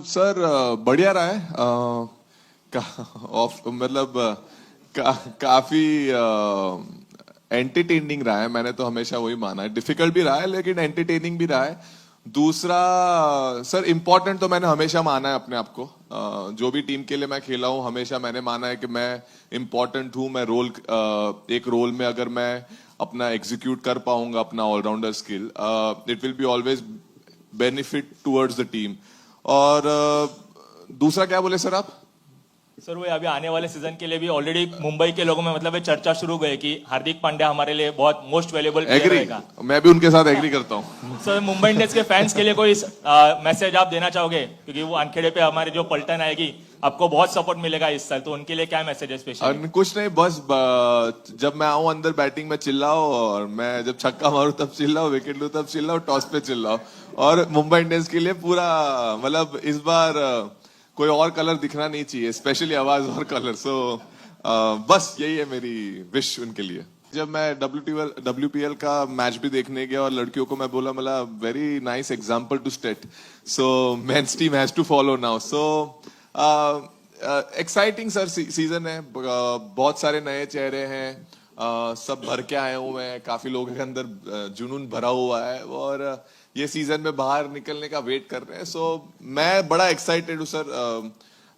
Sir बढ़िया रहा है मतलब काफी एंटरटेनिंग रहा है। मैंने तो हमेशा वही माना है, डिफिकल्ट भी रहा है लेकिन एंटरटेनिंग भी रहा है। दूसरा सर इम्पोर्टेंट तो मैंने हमेशा माना है अपने आप को। जो भी टीम के लिए मैं खेला हूँ हमेशा मैंने माना है कि मैं इम्पोर्टेंट हूँ। मैं एक रोल में अगर मैं अपना एग्जीक्यूट कर पाऊंगा अपना allrounder skill, it will be always benefit towards the team. और दूसरा क्या बोले सर आप? सर वो अभी आने वाले सीजन के लिए भी ऑलरेडी मुंबई के लोगों में मतलब ये चर्चा शुरू गई कि हार्दिक पांड्या हमारे लिए बहुत मोस्ट वैल्यूएबल प्लेयर रहेगा। मैं भी उनके साथ एग्री करता हूँ। सर मुंबई इंडियंस के फैंस के लिए कोई मैसेज आप देना चाहोगे, क्योंकि वो वानखेड़े पे हमारी जो पलटन आएगी आपको बहुत सपोर्ट मिलेगा इस साल, तो उनके लिए क्या मैसेज है स्पेशल? कुछ नहीं, बस जब मैं आऊं अंदर बैटिंग में चिल्लाओ, और मैं जब छक्का मारूं तब चिल्लाओ, विकेट लूं तब चिल्लाओ, टॉस पे चिल्लाओ। और मुंबई इंडियंस के लिए पूरा मतलब इस बार कोई और कलर दिखना नहीं चाहिए, स्पेशली आवाज और कलर। सो बस यही है मेरी विश उनके लिए। जब मैं WPL का मैच भी देखने गया और लड़कियों को मैं बोला मतलब very nice example to state, so men's team has to follow now. So exciting sir season है। बहुत सारे नए चेहरे हैं, सब भर के आए हुए हैं, काफी लोगों के अंदर जुनून भरा हुआ है और ये सीजन में बाहर निकलने का वेट कर रहे हैं। सो मैं बड़ा एक्साइटेड हूँ सर।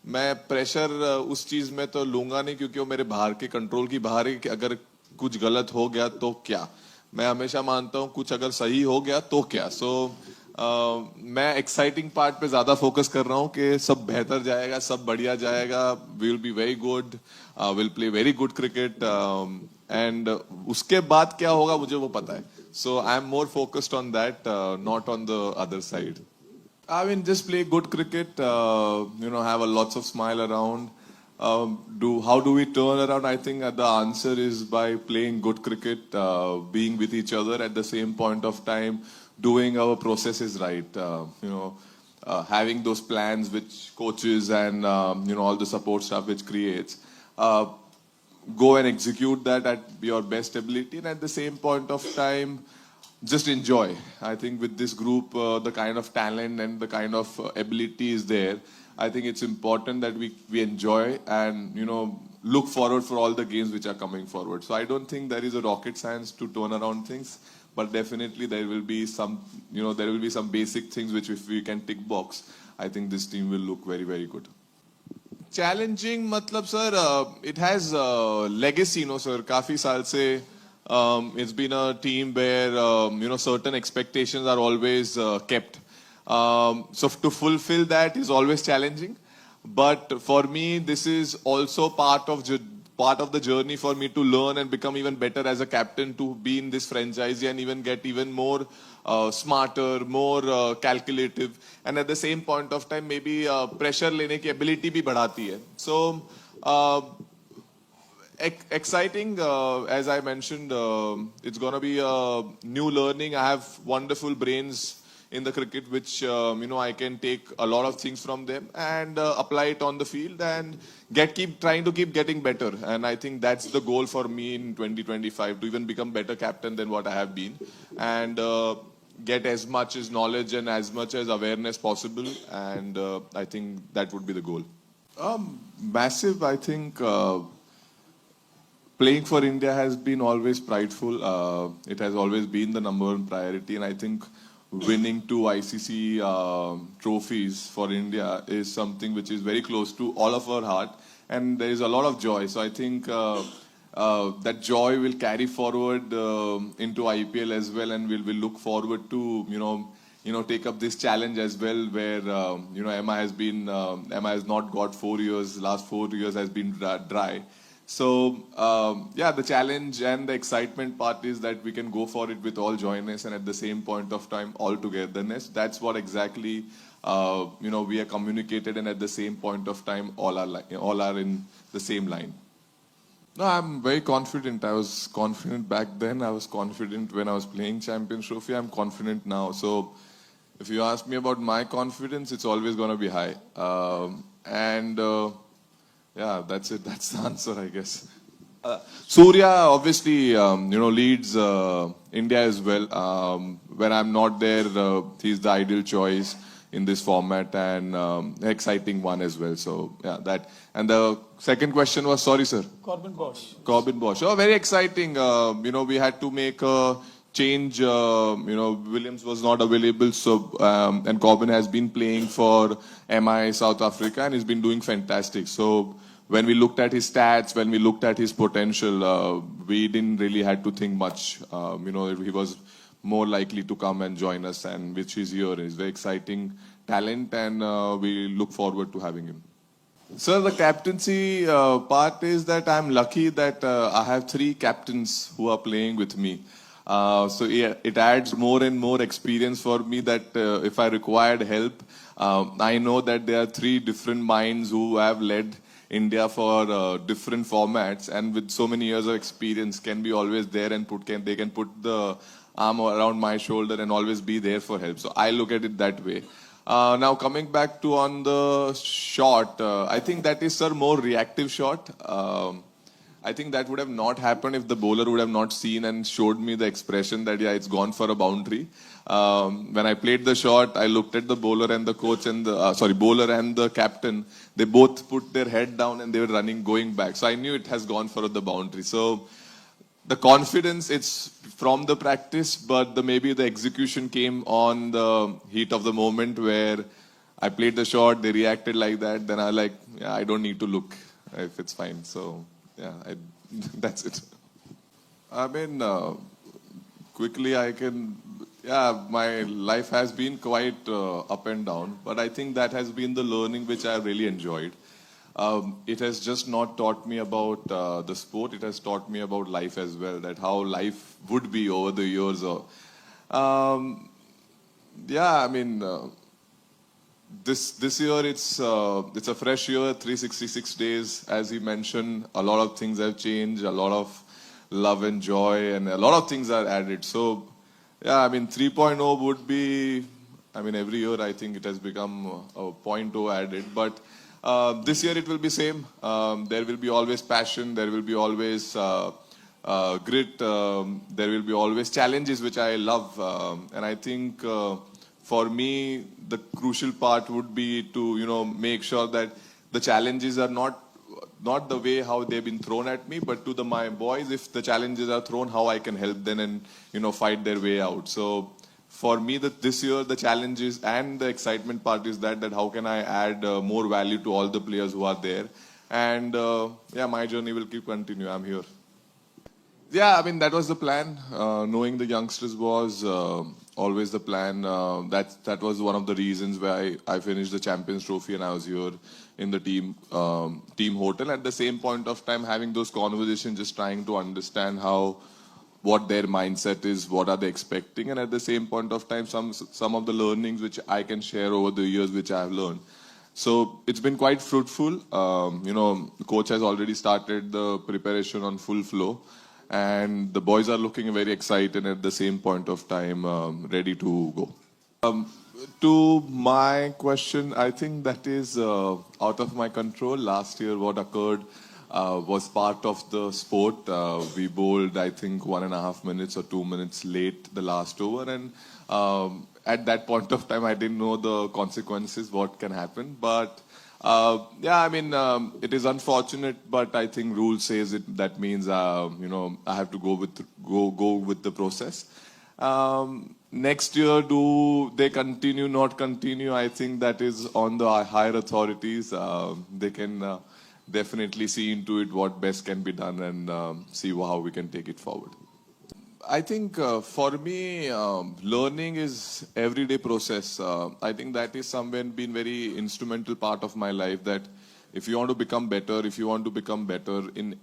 मैं प्रेशर उस चीज में तो लूंगा नहीं क्योंकि वो मेरे बाहर के कंट्रोल की बाहर है कि अगर कुछ गलत हो गया तो क्या। मैं हमेशा मानता हूँ कुछ अगर सही हो गया तो क्या। सो मैं एक्साइटिंग पार्ट पे ज्यादा फोकस कर रहा हूँ कि सब बेहतर जाएगा, सब बढ़िया जाएगा, will be very good, will play very good cricket, and उसके बाद क्या होगा मुझे वो पता है। So I am more focused on that, not on the other side. I mean, just play good cricket. Have a lots of smile around. How do we turn around? I think the answer is by playing good cricket, being with each other at the same point of time, doing our processes right. Having those plans which coaches and all the support stuff which creates. Go and execute that at your best ability, and at the same point of time just enjoy. I think with this group, the kind of talent and the kind of ability is there. I think it's important that we enjoy and look forward for all the games which are coming forward. So I don't think there is a rocket science to turn around things, but definitely there will be some basic things which if we can tick box, I think this team will look very very good. Challenging मतलब sir, it has legacy, sir. काफी साल से it's been a team where certain expectations are always kept. So to fulfill that is always challenging. But for me, this is also part of the journey for me to learn and become even better as a captain, to be in this franchise and even get even more smarter, more calculative, and at the same point of time maybe pressure लेने की ability भी बढ़ाती है. So exciting, as I mentioned, it's going to be a new learning. I have wonderful brains in the cricket which I can take a lot of things from them and apply it on the field and keep trying to keep getting better. And I think that's the goal for me in 2025, to even become better captain than what I have been, and get as much as knowledge and as much as awareness possible. And I think that would be the goal. Massive, I think. Playing for India has been always prideful. It has always been the number one priority, and I think winning 2 ICC trophies for India is something which is very close to all of our heart, and there is a lot of joy. So I think that joy will carry forward into IPL as well, and we'll look forward to take up this challenge as well, where Emma has not got 4 years. Last 4 years has been dry. So the challenge and the excitement part is that we can go for it with all joyness and at the same point of time all togetherness. That's what exactly we are communicated, and at the same point of time all are in the same line. No, I'm very confident. I was confident back then. I was confident when I was playing Champions Trophy. I'm confident now. So if you ask me about my confidence, it's always going to be high. Yeah, that's it. That's the answer, I guess. Surya obviously, leads India as well. When I'm not there, he's the ideal choice. in this format, and exciting one as well. So yeah, that. And the second question was, sorry, sir. Corbin Bosch. Corbin Bosch. Oh, very exciting. We had to make a change. Williams was not available, so and Corbin has been playing for MI South Africa and he's been doing fantastic. So when we looked at his stats, when we looked at his potential, we didn't really had to think much. He was more likely to come and join us, and which is here. He's very exciting talent, and we look forward to having him. Sir, the captaincy part is that I'm lucky that I have 3 captains who are playing with me. So yeah, it adds more and more experience for me that if I required help, I know that there are 3 different minds who have led India for different formats, and with so many years of experience can be always there and they can put the arm around my shoulder and always be there for help. So I look at it that way. Now coming back to on the shot, I think that is, sir, more reactive shot. I think that would have not happened if the bowler would have not seen and showed me the expression that yeah, it's gone for a boundary. When I played the shot, I looked at the bowler and the coach and the bowler and the captain. They both put their head down and they were going back. So I knew it has gone for the boundary. So the confidence, it's from the practice, but maybe the execution came on the heat of the moment where I played the shot, they reacted like that. Then I yeah, I don't need to look if it's fine. So yeah, that's it. I mean, quickly my life has been quite up and down, but I think that has been the learning which I really enjoyed. It has just not taught me about the sport, it has taught me about life as well, that how life would be over the years. This year it's a fresh year, 366 days, as he mentioned. A lot of things have changed, a lot of love and joy, and a lot of things are added. So yeah, 3.0 would be, every year I think it has become a 0.0 added, but this year it will be same. There will be always passion, there will be always grit, there will be always challenges, which I love. And I think for me, the crucial part would be to, make sure that the challenges are not the way how they've been thrown at me, but to my boys, if the challenges are thrown, how I can help them and, fight their way out. So for me, this year, the challenges and the excitement part is that how can I add more value to all the players who are there. And my journey will keep continue. I'm here. Yeah, that was the plan. Knowing the youngsters was always the plan. That was one of the reasons why I finished the Champions Trophy and I was here in the team hotel. At the same point of time, having those conversations, just trying to understand what their mindset is, what are they expecting, and at the same point of time, some of the learnings which I can share over the years, which I have learned. So it's been quite fruitful. The coach has already started the preparation on full flow, and the boys are looking very excited at the same point of time, ready to go. To my question, I think that is out of my control. Last year, what occurred was part of the sport. We bowled, I think, 1.5 minutes or 2 minutes late the last over, and at that point of time, I didn't know the consequences, what can happen. But it is unfortunate, but I think rule says it. That means I have to go with the process. Next year, do they continue, not continue? I think that is on the higher authorities. They can definitely see into it what best can be done and see how we can take it forward. I think for me, learning is everyday process. I think that is somewhere been very instrumental part of my life, that if you want to become better, in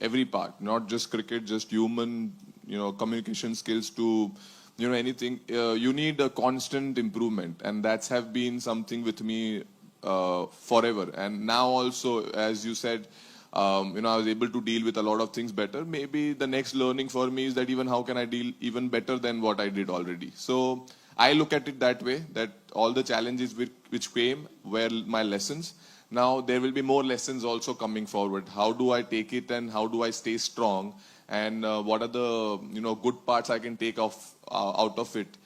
every part, not just cricket, just human, communication skills to, anything, you need a constant improvement. And that's have been something with me forever. And now also, as you said, I was able to deal with a lot of things better. Maybe the next learning for me is that even how can I deal even better than what I did already. So I look at it that way, that all the challenges which came were my lessons. Now there will be more lessons also coming forward. How do I take it and how do I stay strong? And what are the good parts I can take out of it?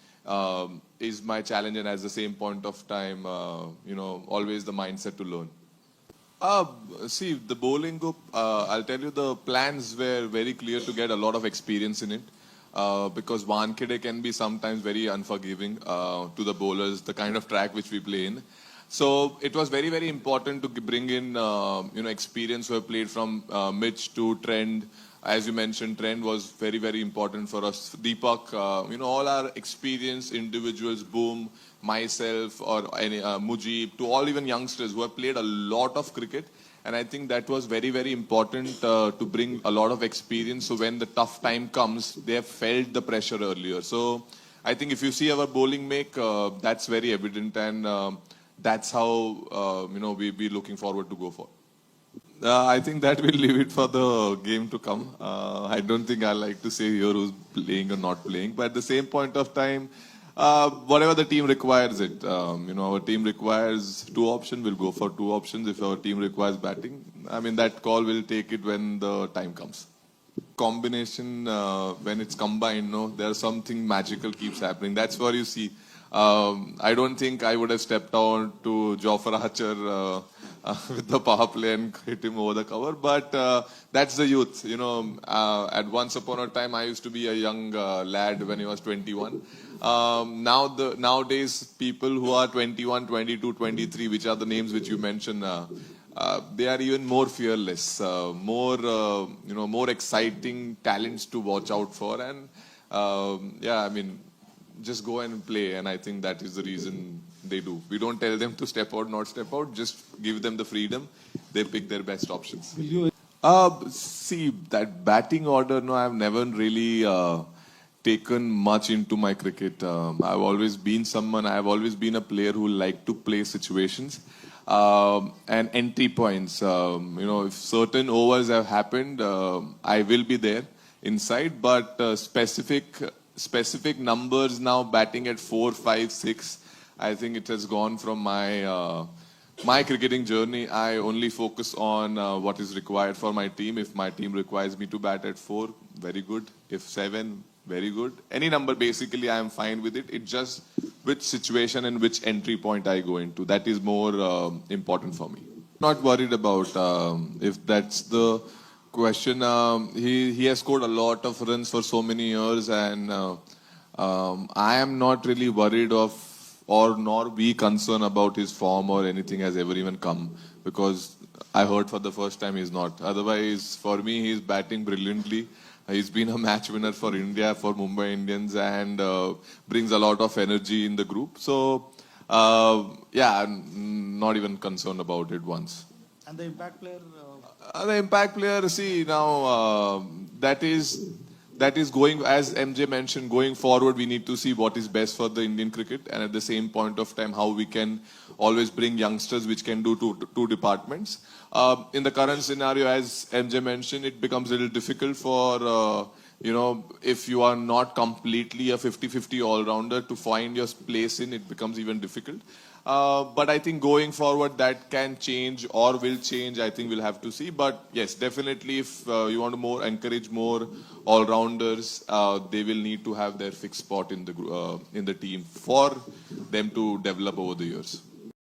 is my challenge, and at the same point of time, always the mindset to learn. Uh, See, the bowling group, I'll tell you, the plans were very clear to get a lot of experience in it. Because Wankhede can be sometimes very unforgiving to the bowlers, the kind of track which we play in. So it was very, very important to bring in, experience who have played from Mitch to Trend. As you mentioned, Trend was very, very important for us. Deepak, all our experienced individuals, Boom, myself, or any Mujib, to all even youngsters who have played a lot of cricket. And I think that was very, very important to bring a lot of experience. So when the tough time comes, they have felt the pressure earlier. So I think if you see our bowling make, that's very evident, and that's how we be looking forward to go for. I think that we'll leave it for the game to come. I don't think I like to say here who's playing or not playing, but at the same point of time, whatever the team requires it. Our team requires two options, we'll go for two options. If our team requires batting, I mean, that call will take it when the time comes. Combination, when it's combined, there's something magical keeps happening. That's where you see. I don't think I would have stepped out to Jofra Archer with the power play and hit him over the cover, but that's the youth. At once upon a time, I used to be a young lad when he was 21. Nowadays, people who are 21, 22, 23, which are the names which you mentioned, they are even more fearless, more exciting talents to watch out for, and just go and play, and I think that is the reason they do. We don't tell them to step out, not step out, just give them the freedom. They pick their best options. See, that batting order, no, I've never really taken much into my cricket. I've always been a player who liked to play situations and entry points. If certain overs have happened, I will be there inside, but specific numbers now, batting at 4, 5, 6, I think it has gone from my cricketing journey. I only focus on what is required for my team. If my team requires me to bat at 4, very good. If 7, very good. Any number, basically, I am fine with it. It's just which situation and which entry point I go into. That is more important for me. Not worried about if that's the question. He has scored a lot of runs for so many years, and I am not really worried of, or nor be concerned about his form or anything has ever even come, because I heard for the first time he's not. Otherwise, for me, he's batting brilliantly. He's been a match winner for India, for Mumbai Indians, and brings a lot of energy in the group. So, I'm not even concerned about it once. And the impact player? The impact player, see, now that is going, as MJ mentioned, going forward, we need to see what is best for the Indian cricket, and at the same point of time, how we can always bring youngsters which can do two departments. In the current scenario, as MJ mentioned, it becomes a little difficult for, if you are not completely a 50-50 all-rounder, to find your place in, it becomes even difficult. But I think going forward, that can change or will change. I think we'll have to see. But yes, definitely, if you want to encourage more all-rounders, they will need to have their fixed spot in the team for them to develop over the years.